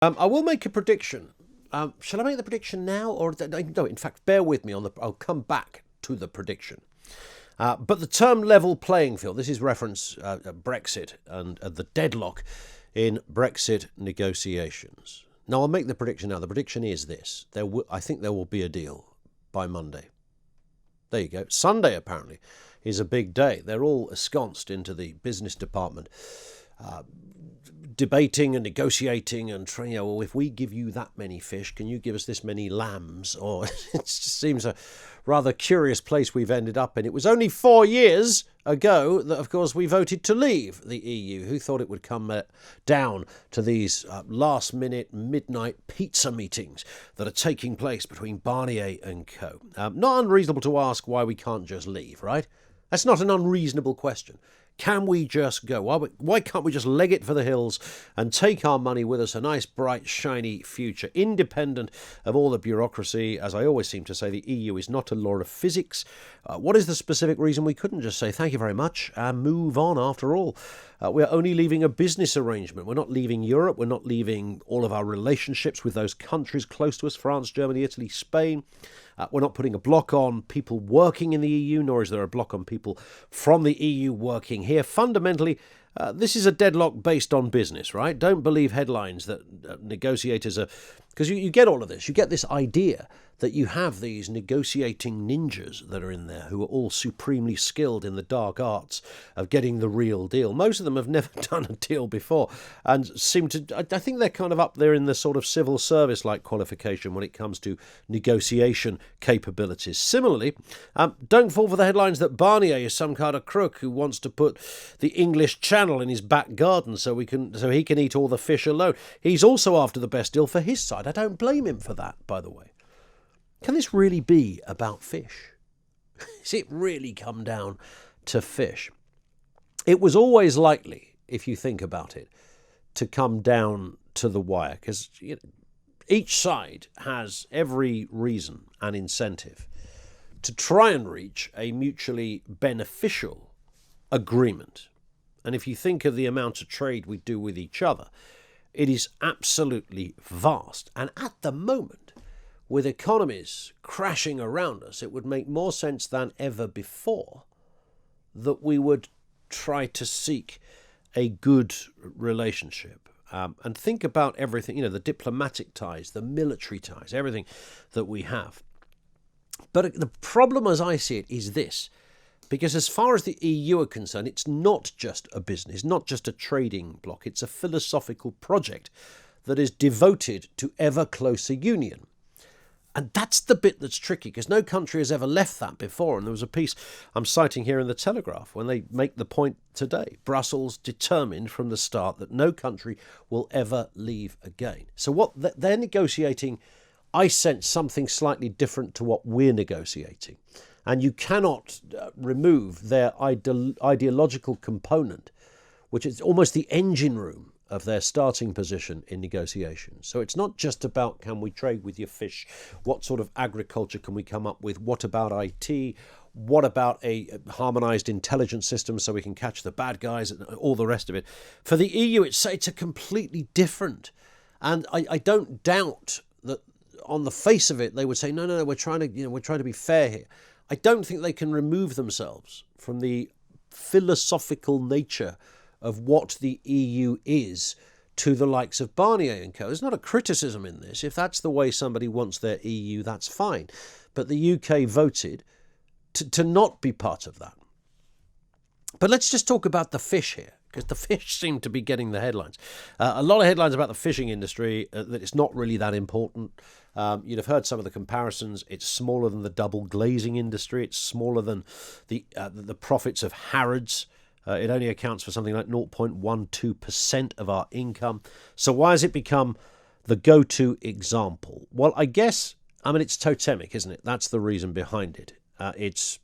I will make a prediction. Shall I make the prediction now, or no? In fact, bear with me I'll come back to the prediction. But the term level playing field. This is reference Brexit and the deadlock in Brexit negotiations. Now I'll make the prediction now. The prediction is this: I think there will be a deal by Monday. There you go. Sunday apparently is a big day. They're all ensconced into the business department. Debating and negotiating and trying, well, if we give you that many fish, can you give us this many lambs? Or it just seems a rather curious place we've ended up in. It was only 4 years ago that, of course, we voted to leave the EU. Who thought it would come down to these last-minute midnight pizza meetings that are taking place between Barnier and co? Not unreasonable to ask why we can't just leave, right? That's not an unreasonable question. Can we just go? Why can't we just leg it for the hills and take our money with us, a nice, bright, shiny future, independent of all the bureaucracy? As I always seem to say, the EU is not a law of physics. What is the specific reason we couldn't just say thank you very much and move on after all? We're only leaving a business arrangement. We're not leaving Europe. We're not leaving all of our relationships with those countries close to us, France, Germany, Italy, Spain. We're not putting a block on people working in the EU, nor is there a block on people from the EU working here. Fundamentally, this is a deadlock based on business, right? Don't believe headlines that negotiators are... Because you get all of this. You get this idea that you have these negotiating ninjas that are in there who are all supremely skilled in the dark arts of getting the real deal. Most of them have never done a deal before and seem to... I think they're kind of up there in the sort of civil service-like qualification when it comes to negotiation capabilities. Similarly, don't fall for the headlines that Barnier is some kind of crook who wants to put the English Channel in his back garden so he can eat all the fish alone. He's also after the best deal for his side. I don't blame him for that, by the way. Can this really be about fish? Does it really come down to fish? It was always likely, if you think about it, to come down to the wire, because each side has every reason and incentive to try and reach a mutually beneficial agreement. And if you think of the amount of trade we do with each other, it is absolutely vast. And at the moment, with economies crashing around us, it would make more sense than ever before that we would try to seek a good relationship and think about everything, the diplomatic ties, the military ties, everything that we have. But the problem, as I see it, is this. Because as far as the EU are concerned, it's not just a business, not just a trading bloc. It's a philosophical project that is devoted to ever closer union. And that's the bit that's tricky, because no country has ever left that before. And there was a piece I'm citing here in the Telegraph when they make the point today. Brussels determined from the start that no country will ever leave again. So what they're negotiating, I sense something slightly different to what we're negotiating. And you cannot remove their ideological component, which is almost the engine room of their starting position in negotiations. So it's not just about, can we trade with your fish? What sort of agriculture can we come up with? What about IT? What about a harmonized intelligence system so we can catch the bad guys and all the rest of it? For the EU, it's a completely different. And I don't doubt that on the face of it, they would say, no, we're trying to be fair here. I don't think they can remove themselves from the philosophical nature of what the EU is to the likes of Barnier and co. There's not a criticism in this. If that's the way somebody wants their EU, that's fine. But the UK voted to not be part of that. But let's just talk about the fish here, because the fish seem to be getting the headlines. A lot of headlines about the fishing industry, that it's not really that important. You'd have heard some of the comparisons. It's smaller than the double glazing industry. It's smaller than the profits of Harrods. It only accounts for something like 0.12% of our income. So why has it become the go-to example? Well, I guess, it's totemic, isn't it? That's the reason behind it. And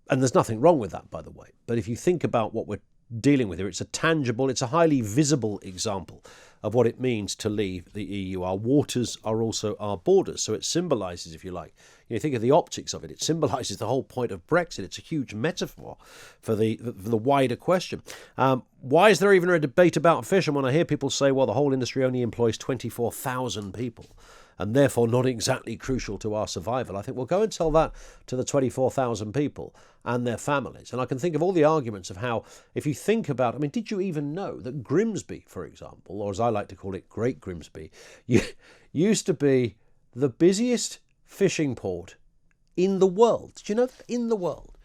there's nothing wrong with that, by the way. But if you think about what we're dealing with here, it's a tangible, it's a highly visible example of what it means to leave the EU. Our waters are also our borders, so it symbolises, if you like, you think of the optics of it, it symbolises the whole point of Brexit. It's a huge metaphor for the wider question. Why is there even a debate about fish? And when I hear people say, well, the whole industry only employs 24,000 people, and therefore not exactly crucial to our survival, I think, well, go and tell that to the 24,000 people and their families. And I can think of all the arguments of how, if you think about, I mean, did you even know that Grimsby, for example, or as I like to call it, Great Grimsby, used to be the busiest fishing port in the world? Did you know that? In the world.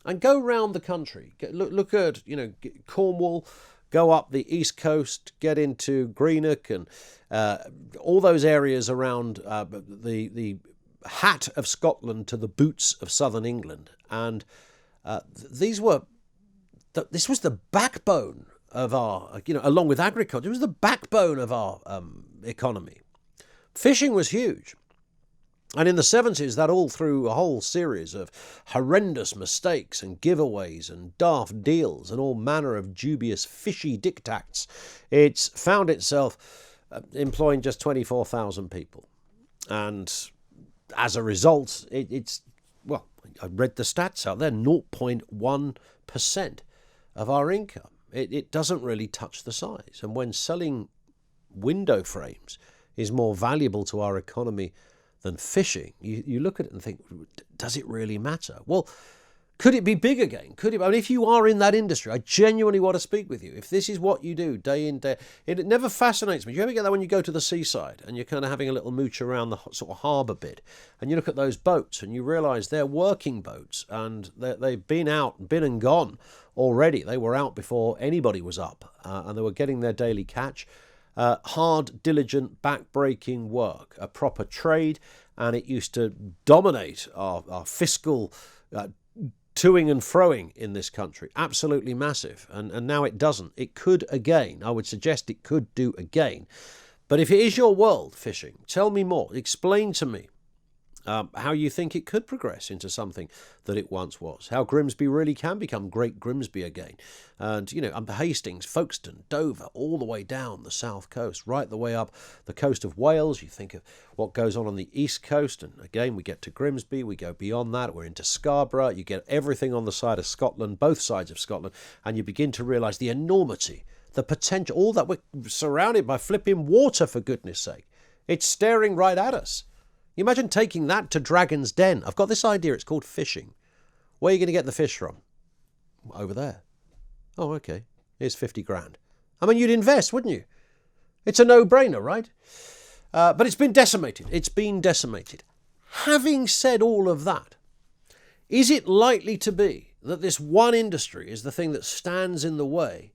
And go round the country, look at, Cornwall, go up the east coast, get into Greenock and all those areas around the hat of Scotland to the boots of southern England. And this was the backbone of our, along with agriculture, it was the backbone of our economy. Fishing was huge. And in the 70s, that all through a whole series of horrendous mistakes and giveaways and daft deals and all manner of dubious fishy diktats, it's found itself employing just 24,000 people. And as a result, it's I read the stats out there, 0.1% of our income. It doesn't really touch the size. And when selling window frames is more valuable to our economy than fishing, you look at it and think, does it really matter? Well, could it be big again? Could it? I mean, if you are in that industry, I genuinely want to speak with you. If this is what you do day in, day, it never fascinates me. Do you ever get that when you go to the seaside and you're kind of having a little mooch around the sort of harbour bit, and you look at those boats and you realise they're working boats and they've been out, been and gone already. They were out before anybody was up, and they were getting their daily catch. Hard, diligent, back-breaking work, a proper trade, and it used to dominate our fiscal toing and froing in this country. Absolutely massive, and now it doesn't. It could again. I would suggest it could do again. But if it is your world, fishing, tell me more. Explain to me how you think it could progress into something that it once was. How Grimsby really can become Great Grimsby again. And, Hastings, Folkestone, Dover, all the way down the south coast, right the way up the coast of Wales. You think of what goes on the east coast, and again, we get to Grimsby, we go beyond that, we're into Scarborough, you get everything on the side of Scotland, both sides of Scotland, and you begin to realise the enormity, the potential, all that we're surrounded by flipping water, for goodness sake. It's staring right at us. You imagine taking that to Dragon's Den. I've got this idea, it's called fishing. Where are you going to get the fish from? Over there. Oh, okay. Here's 50 grand. I mean, you'd invest, wouldn't you? It's a no-brainer, right? But it's been decimated. It's been decimated. Having said all of that, is it likely to be that this one industry is the thing that stands in the way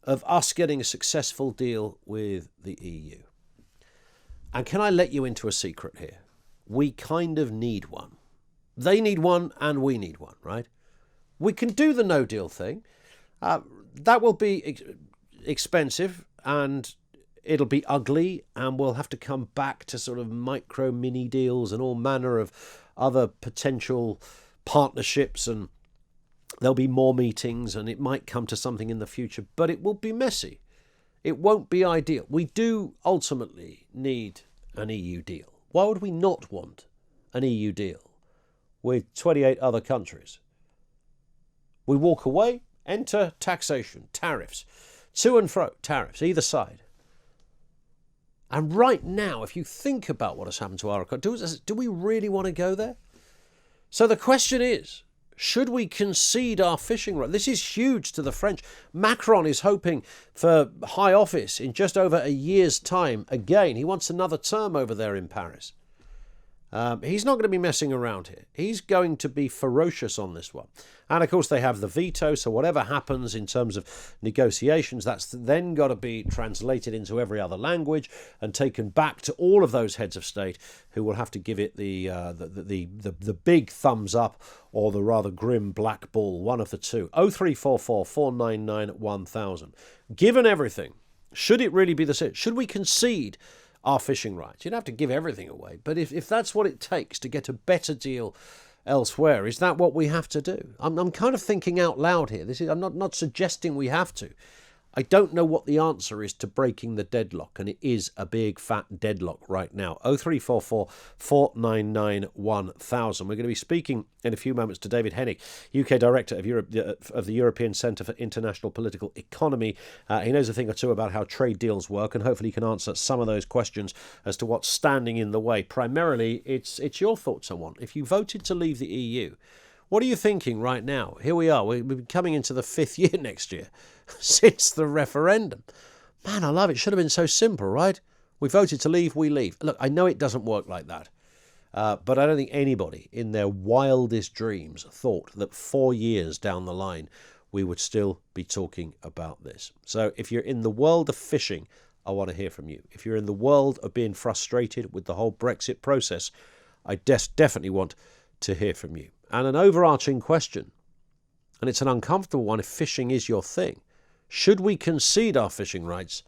of us getting a successful deal with the EU? And can I let you into a secret here? We kind of need one. They need one and we need one, right? We can do the no deal thing. That will be expensive and it'll be ugly, and we'll have to come back to sort of micro mini deals and all manner of other potential partnerships, and there'll be more meetings and it might come to something in the future, but it will be messy. It won't be ideal. We do ultimately need an EU deal. Why would we not want an EU deal with 28 other countries? We walk away, enter taxation, tariffs, to and fro, tariffs, either side. And right now, if you think about what has happened to our economy, do we really want to go there? So the question is, should we concede our fishing right? This is huge to the French. Macron is hoping for high office in just over a year's time. Again, he wants another term over there in Paris. He's not going to be messing around here. He's going to be ferocious on this one. And of course, they have the veto. So whatever happens in terms of negotiations, that's then got to be translated into every other language and taken back to all of those heads of state, who will have to give it the big thumbs up or the rather grim black ball, one of the two. 0344 499 1000. Given everything, should it really be the same? Should we concede our fishing rights? You don't have to give everything away, but if that's what it takes to get a better deal elsewhere, is that what we have to do? I'm kind of thinking out loud here. I'm not suggesting we have to. I don't know what the answer is to breaking the deadlock, and it is a big fat deadlock right now. 0344 499 1000. We're going to be speaking in a few moments to David Henig, UK Director of the European Centre for International Political Economy. He knows a thing or two about how trade deals work, and hopefully he can answer some of those questions as to what's standing in the way. Primarily, it's your thoughts I want. If you voted to leave the EU, what are you thinking right now? Here we are. We're coming into the 5th year next year since the referendum. Man, I love it. It should have been so simple, right? We voted to leave, we leave. Look, I know it doesn't work like that. But I don't think anybody in their wildest dreams thought that 4 years down the line we would still be talking about this. So if you're in the world of fishing, I want to hear from you. If you're in the world of being frustrated with the whole Brexit process, I definitely want to hear from you. And an overarching question, and it's an uncomfortable one if fishing is your thing. Should we concede our fishing rights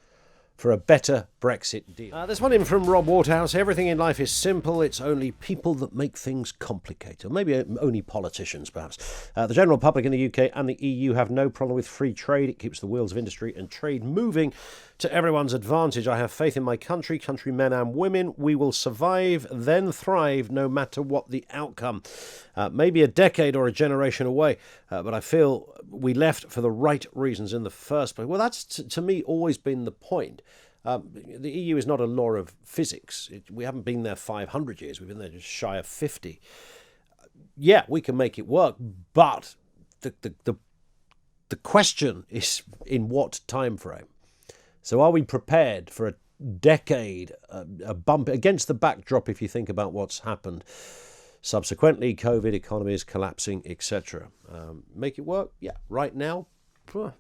for a better Brexit deal? This one in from Rob Waterhouse. Everything in life is simple. It's only people that make things complicated. Or maybe only politicians, perhaps. The general public in the UK and the EU have no problem with free trade. It keeps the wheels of industry and trade moving to everyone's advantage. I have faith in my countrymen and women. We will survive, then thrive, no matter what the outcome. Maybe a decade or a generation away, but I feel we left for the right reasons in the first place. Well, that's, to me, always been the point. The EU is not a law of physics. We haven't been there 500 years. We've been there just shy of 50. Yeah, we can make it work, but the question is in what time frame? So are we prepared for a decade, a bump against the backdrop, if you think about what's happened subsequently, COVID, economies collapsing, etc. Make it work? Yeah. Right now,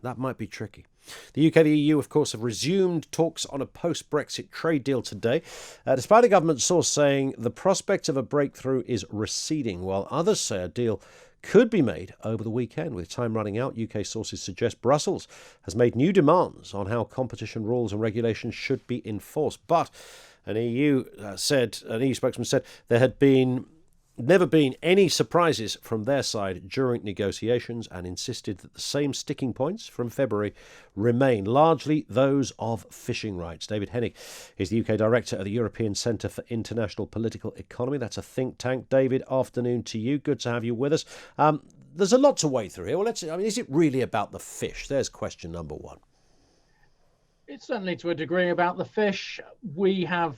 that might be tricky. The UK and the EU, of course, have resumed talks on a post-Brexit trade deal today, despite a government source saying the prospect of a breakthrough is receding, while others say a deal could be made over the weekend. With time running out, UK sources suggest Brussels has made new demands on how competition rules and regulations should be enforced. But an EU spokesman said there had never been any surprises from their side during negotiations, and insisted that the same sticking points from February remain, largely those of fishing rights. David Henig is the UK Director of the European Centre for International Political Economy. That's a think tank. David, afternoon to you. Good to have you with us. There's a lot to wade through here. Well, is it really about the fish? There's question number one. It's certainly to a degree about the fish. We have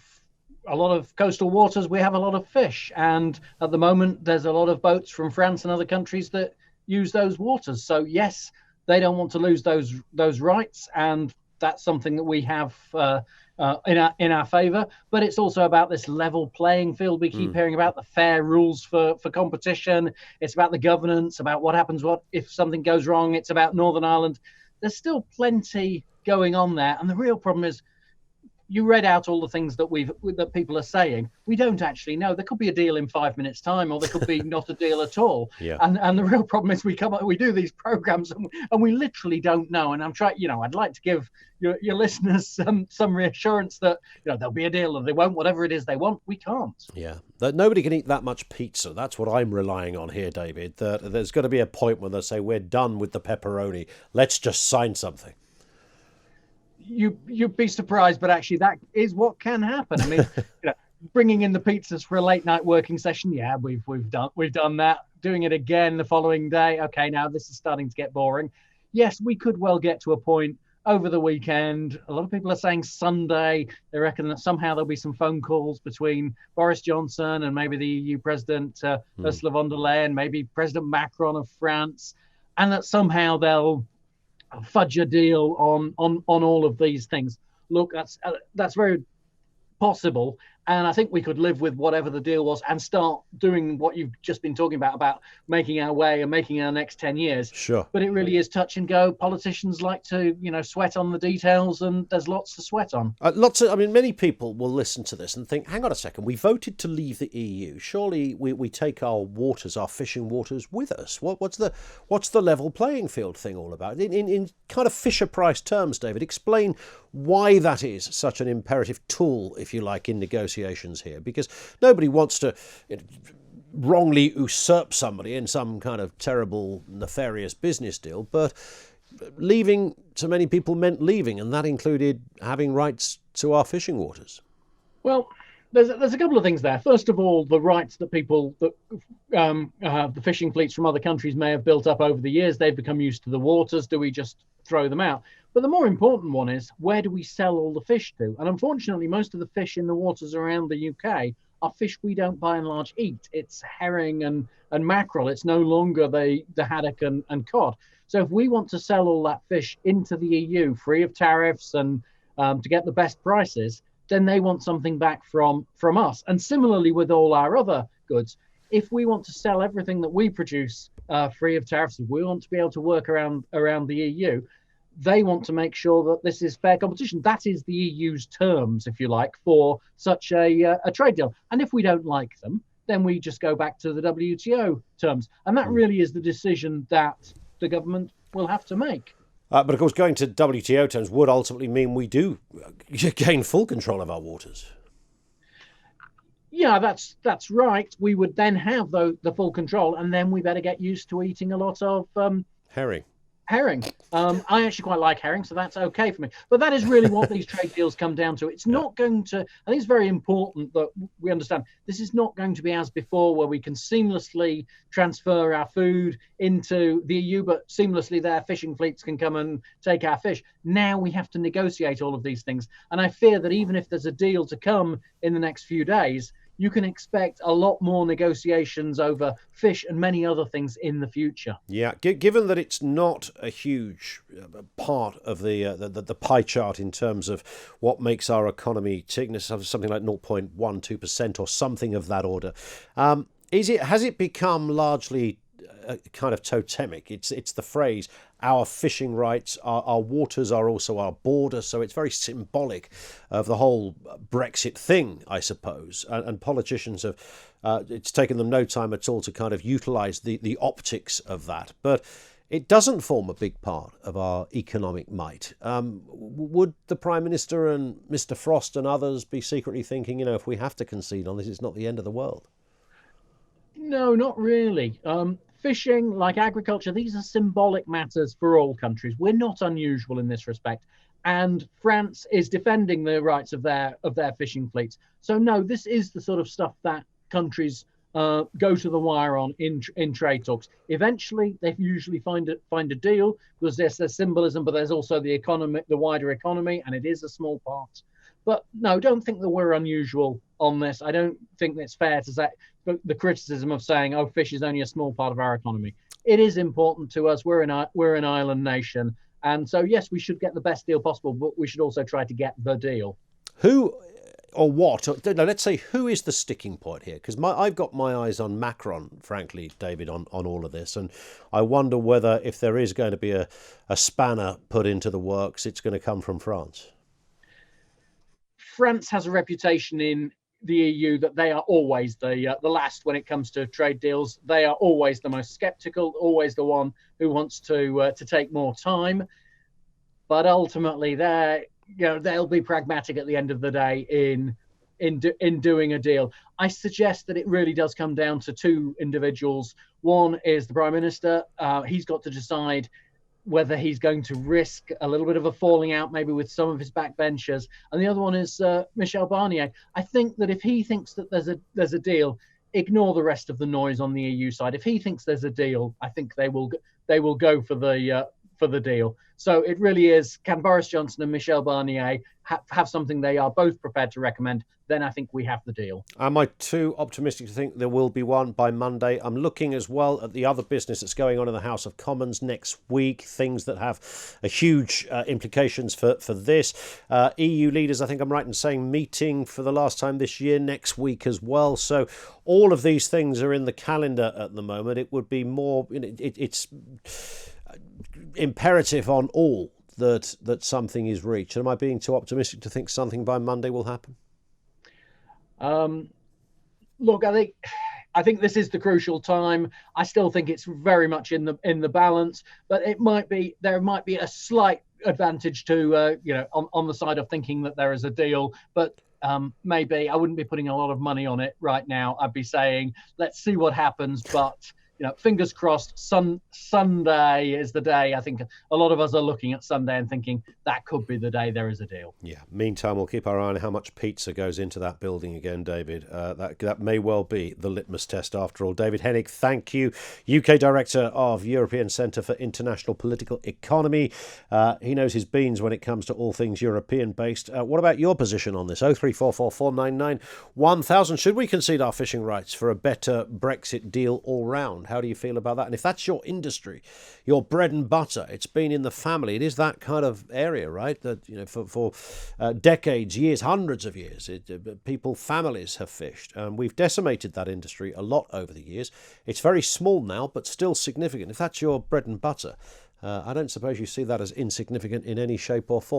a lot of coastal waters, we have a lot of fish, and at the moment there's a lot of boats from France and other countries that use those waters. So yes, they don't want to lose those rights, and that's something that we have in our favour. But it's also about this level playing field. We keep hearing about the fair rules for competition. It's about the governance, about what happens if something goes wrong. It's about Northern Ireland. There's still plenty going on there, and the real problem is, you read out all the things that people are saying. We don't actually know. There could be a deal in 5 minutes' time, or there could be not a deal at all. Yeah. And the real problem is we do these programs and we literally don't know. And I'm trying, I'd like to give your listeners some reassurance that there'll be a deal, or they won't. Whatever it is they want, we can't. Yeah, that nobody can eat that much pizza. That's what I'm relying on here, David. That there's got to be a point when they say we're done with the pepperoni. Let's just sign something. You'd be surprised, but actually that is what can happen. I mean, bringing in the pizzas for a late night working session, yeah, we've done that. Doing it again the following day, okay, now this is starting to get boring. Yes, we could well get to a point over the weekend. A lot of people are saying Sunday. They reckon that somehow there'll be some phone calls between Boris Johnson and maybe the EU President Ursula von der Leyen, maybe President Macron of France, and that somehow they'll fudge a deal on all of these things. Look, that's very possible, and I think we could live with whatever the deal was and start doing what you've just been talking about making our way and making our next 10 years. Sure. But it really is touch and go. Politicians like to, sweat on the details, and there's lots to sweat on. Many people will listen to this and think, hang on a second, we voted to leave the EU. Surely we take our waters, our fishing waters with us. What's the level playing field thing all about? In kind of Fisher-Price terms, David, explain why that is such an imperative tool, if you like, in negotiations here, because nobody wants to wrongly usurp somebody in some kind of terrible, nefarious business deal, but leaving to many people meant leaving, and that included having rights to our fishing waters. Well, there's a couple of things there. First of all, the rights that people, the fishing fleets from other countries may have built up over the years, they've become used to the waters. Do we just throw them out? But the more important one is, where do we sell all the fish to? And unfortunately, most of the fish in the waters around the UK are fish we don't by and large eat. It's herring and mackerel. It's no longer the haddock and cod. So if we want to sell all that fish into the EU free of tariffs and to get the best prices, then they want something back from us. And similarly with all our other goods, if we want to sell everything that we produce free of tariffs, if we want to be able to work around the EU, they want to make sure that this is fair competition. That is the EU's terms, if you like, for such a trade deal. And if we don't like them, then we just go back to the WTO terms. And that really is the decision that the government will have to make. But of course, going to WTO terms would ultimately mean we do gain full control of our waters. Yeah, that's right. We would then have the full control, and then we better get used to eating a lot of herring. I actually quite like herring, so that's okay for me. But that is really what these trade deals come down to. It's not going to, I think it's very important that we understand this is not going to be as before, where we can seamlessly transfer our food into the EU, but seamlessly their fishing fleets can come and take our fish. Now we have to negotiate all of these things. And I fear that even if there's a deal to come in the next few days, you can expect a lot more negotiations over fish and many other things in the future. Yeah, given that it's not a huge part of the pie chart in terms of what makes our economy tick, something like 0.12% or something of that order, has it become largely kind of totemic? It's the phrase, our fishing rights, our waters are also our border, so it's very symbolic of the whole Brexit thing, I suppose. And politicians have, it's taken them no time at all to kind of utilise the optics of that. But it doesn't form a big part of our economic might. Would the Prime Minister and Mr. Frost and others be secretly thinking, if we have to concede on this, it's not the end of the world? No, not really. Fishing, like agriculture, these are symbolic matters for all countries. We're not unusual in this respect. And France is defending the rights of their fishing fleets. So no, this is the sort of stuff that countries go to the wire on in trade talks. Eventually, they usually find a deal, because there's symbolism, but there's also the wider economy, and it is a small part. But no, don't think that we're unusual on this. I don't think it's fair to say the criticism of saying, "Oh, fish is only a small part of our economy." It is important to us. We're an island nation, and so yes, we should get the best deal possible, but we should also try to get the deal. Who or what? No, let's say who is the sticking point here? Because I've got my eyes on Macron, frankly, David, on all of this, and I wonder whether if there is going to be a spanner put into the works, it's going to come from France. France has a reputation in the EU that they are always the last when it comes to trade deals. They are always the most sceptical, always the one who wants to take more time. But ultimately, they'll be pragmatic at the end of the day in doing a deal. I suggest that it really does come down to two individuals. One is the Prime Minister. He's got to decide whether he's going to risk a little bit of a falling out maybe with some of his backbenchers. And the other one is Michel Barnier. I think that if he thinks that there's a deal, ignore the rest of the noise on the EU side. If he thinks there's a deal, I think they will go for the deal. So it really is, can Boris Johnson and Michel Barnier have something they are both prepared to recommend? Then I think we have the deal. Am I too optimistic to think there will be one by Monday? I'm looking as well at the other business that's going on in the House of Commons next week, things that have a huge implications for this. EU leaders, I think I'm right in saying, meeting for the last time this year next week as well. So all of these things are in the calendar at the moment. It would be more, it's imperative on all that something is reached. Am I being too optimistic to think something by Monday will happen? Look, I think this is the crucial time. I still think it's very much in the balance, but there might be a slight advantage to on the side of thinking that there is a deal, but maybe I wouldn't be putting a lot of money on it right now. I'd be saying let's see what happens, but fingers crossed, Sunday is the day. I think a lot of us are looking at Sunday and thinking that could be the day there is a deal. Yeah. Meantime, we'll keep our eye on how much pizza goes into that building again, David. That may well be the litmus test after all. David Henig, thank you. UK Director of European Centre for International Political Economy. He knows his beans when it comes to all things European-based. What about your position on this? 0344 499 1000. Should we concede our fishing rights for a better Brexit deal all round? How do you feel about that? And if that's your industry, your bread and butter, it's been in the family, it is that kind of area, right? That for decades, years, hundreds of years, families have fished. We've decimated that industry a lot over the years. It's very small now, but still significant. If that's your bread and butter, I don't suppose you see that as insignificant in any shape or form.